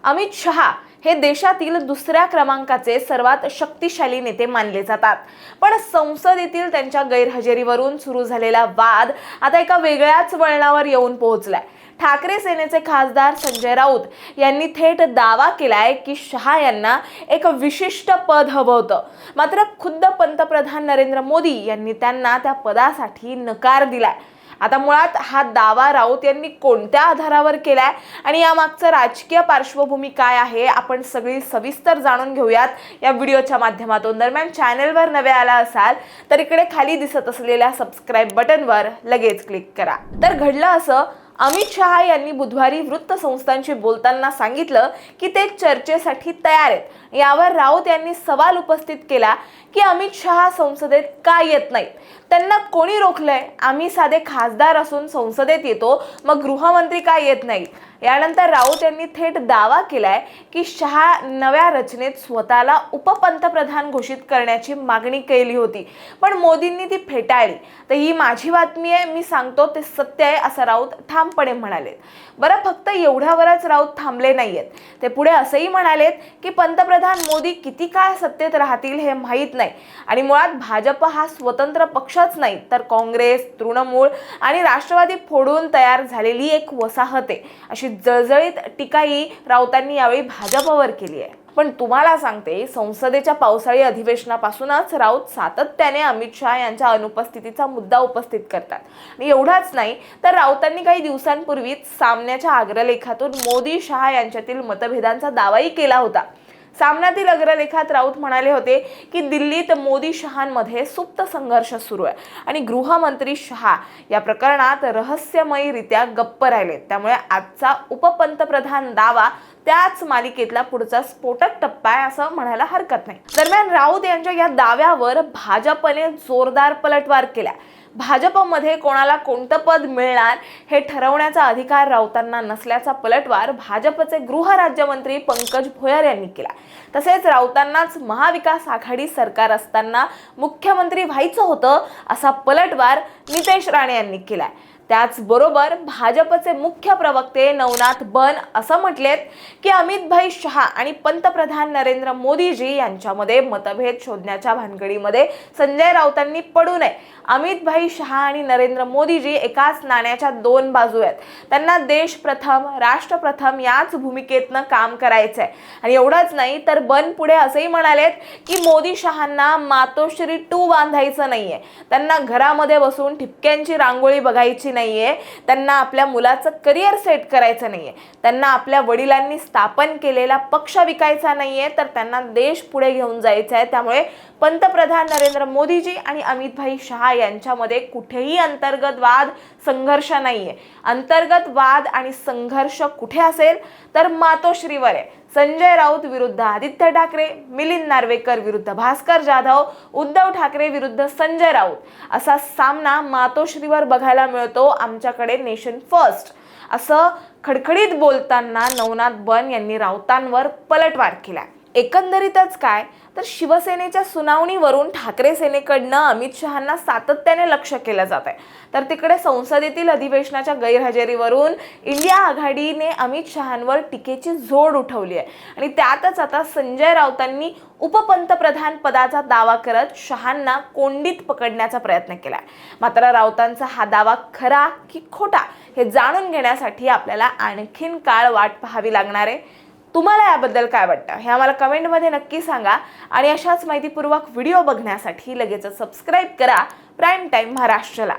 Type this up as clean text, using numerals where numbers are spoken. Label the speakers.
Speaker 1: अमित शहा हे देशातील दुसऱ्या क्रमांकाचे सर्वात शक्तिशाली नेते मानले जातात, पण संसदेतील त्यांच्या गैरहजेरीवरून सुरू झालेला वाद आता एका वेगळ्याच वळणावर येऊन पोहोचलाय। ठाकरे सेनेचे खासदार संजय राऊत यांनी थेट दावा केलाय की शहा यांना एक विशिष्ट पद हवं होतं, मात्र खुद्द पंतप्रधान नरेंद्र मोदी यांनी त्यांना त्या पदासाठी नकार दिलाय। आता मुळात हा दावा राऊत यांनी कोणत्या आधारावर केलाय आणि यामागचं राजकीय पार्श्वभूमी काय आहे आपण सगळी सविस्तर जाणून घेऊयात या व्हिडिओच्या माध्यमातून। दरम्यान चॅनलवर नवे आला असाल तर इकडे खाली दिसत असलेल्या सबस्क्राइब बटनवर लगेच क्लिक करा। तर घडलं असं, अमित शहा यांनी बुधवारी वृत्तसंस्थांशी बोलताना सांगितलं की ते चर्चेसाठी तयार आहेत। यावर राऊत यांनी सवाल उपस्थित केला की अमित शहा संसदेत का येत नाहीत, त्यांना कोणी रोखलंय? आम्ही साधे खासदार असून संसदेत येतो, मग गृहमंत्री का येत नाहीत? यानंतर राऊत यांनी थेट दावा केलाय की शहा नव्या रचनेत स्वतःला उपपंतप्रधान घोषित करण्याची मागणी केली होती, पण मोदींनी ती फेटाळली। तर ही माझी बातमी आहे, मी सांगतो ते सत्य आहे, असं राऊत ठामपणे म्हणाले। बरं, फक्त एवढ्यावरच राऊत थांबले नाहीयेत, ते पुढे असंही म्हणालेत की पंतप्रधान मोदी किती काळ सत्तेत राहतील हे माहीत नाही आणि मुळात भाजप हा स्वतंत्र पक्षच नाही तर काँग्रेस, तृणमूल आणि राष्ट्रवादी फोडून तयार झालेली एक वसाहत आहे, अशी जळजळीत टीकाही राऊतांनी यावेळी भाजपवर केली आहे। पण तुम्हाला सांगते, संसदेच्या पावसाळी अधिवेशनापासूनच राऊत सातत्याने अमित शहा यांच्या अनुपस्थितीचा मुद्दा उपस्थित करतात आणि एवढाच नाही तर राऊतांनी काही दिवसांपूर्वीच सामन्याच्या अग्रलेखातून मोदी शहा यांच्यातील मतभेदांचा दावाही केला होता। सामन्यातील अग्रलेखात राऊत म्हणाले होते की दिल्लीत मोदी शहांमध्ये सुप्त संघर्ष सुरू आहे आणि गृहमंत्री शहा या प्रकरणात रहस्यमयीरित्या गप्प राहिलेत, त्यामुळे आजचा उपपंतप्रधान दावा त्याच मालिकेतला पुढचा स्फोटक टप्पा आहे असं म्हणायला हरकत नाही। दरम्यान राऊत यांच्या या दाव्यावर भाजपने जोरदार पलटवार केला। भाजपमध्ये कोणाला कोणतं पद मिळणार हे ठरवण्याचा अधिकार राऊतांना नसल्याचा पलटवार भाजपचे गृह राज्यमंत्री पंकज भोयर यांनी केला। तसेच राऊतांनाच महाविकास आघाडी सरकार असताना मुख्यमंत्री व्हायचं होतं असा पलटवार नितेश राणे यांनी केलाय। त्याचबरोबर भाजपचे मुख्य प्रवक्ते नवनाथ बन असं म्हटलेत की अमित शहा आणि पंतप्रधान नरेंद्र मोदीजी यांच्यामध्ये मतभेद शोधण्याच्या भानगडीमध्ये संजय राऊतांनी पडू नये। अमित शहा आणि नरेंद्र मोदीजी एकाच नाण्याच्या दोन बाजू आहेत, त्यांना देश प्रथम, राष्ट्र प्रथम याच भूमिकेतनं काम करायचंय। आणि एवढंच नाही तर बन पुढे असंही म्हणालेत की मोदी शहांना मातोश्री 2 बांधायचं नाहीये, त्यांना घरामध्ये बसून ठिपक्यांची रांगोळी बघायची नाहीये, त्यांना आपल्या मुलाचं करिअर सेट करायचं नाहीये, त्यांना आपल्या वडिलांनी स्थापन केलेला पक्ष विकायचा नाहीये, तर त्यांना देश पुढे घेऊन जायचा आहे। त्यामुळे पंतप्रधान नरेंद्र मोदीजी आणि अमित शहा यांच्यामध्ये कुठेही अंतर्गत वाद संघर्ष नाहीये। अंतर्गत वाद आणि संघर्ष कुठे असेल तर मातोश्रीवर आहे। संजय राऊत विरुद्ध आदित्य ठाकरे, मिलिंद नार्वेकर विरुद्ध भास्कर जाधव, उद्धव ठाकरे विरुद्ध संजय राऊत असा सामना मातोश्रीवर बघायला मिळतो। आमच्याकडे नेशन फर्स्ट असं खडखडीत बोलताना नवनाथ बन यांनी राऊतांवर पलटवार केला। एकंदरीतच काय तर शिवसेनेच्या सुनावणीवरून ठाकरे सेनेकडनं अमित शहांना सातत्याने लक्ष केलं जात आहे, तर तिकडे संसदेतील अधिवेशनाच्या गैरहजेरीवरून इंडिया आघाडीने अमित शहांवर टीकेची झोड उठवली आहे आणि त्यातच आता संजय राऊतांनी उपपंतप्रधान पदाचा दावा करत शहांना कोंडीत पकडण्याचा प्रयत्न केलाय। मात्र राऊतांचा हा दावा खरा की खोटा हे जाणून घेण्यासाठी आपल्याला आणखीन काळ वाट पाहावी लागणार आहे। तुम्हाला याबद्दल काय वाटतं हे आम्हाला कमेंटमध्ये नक्की सांगा आणि अशाच माहितीपूर्वक व्हिडिओ बघण्यासाठी लगेच सबस्क्राइब करा प्राईम टाइम महाराष्ट्रला।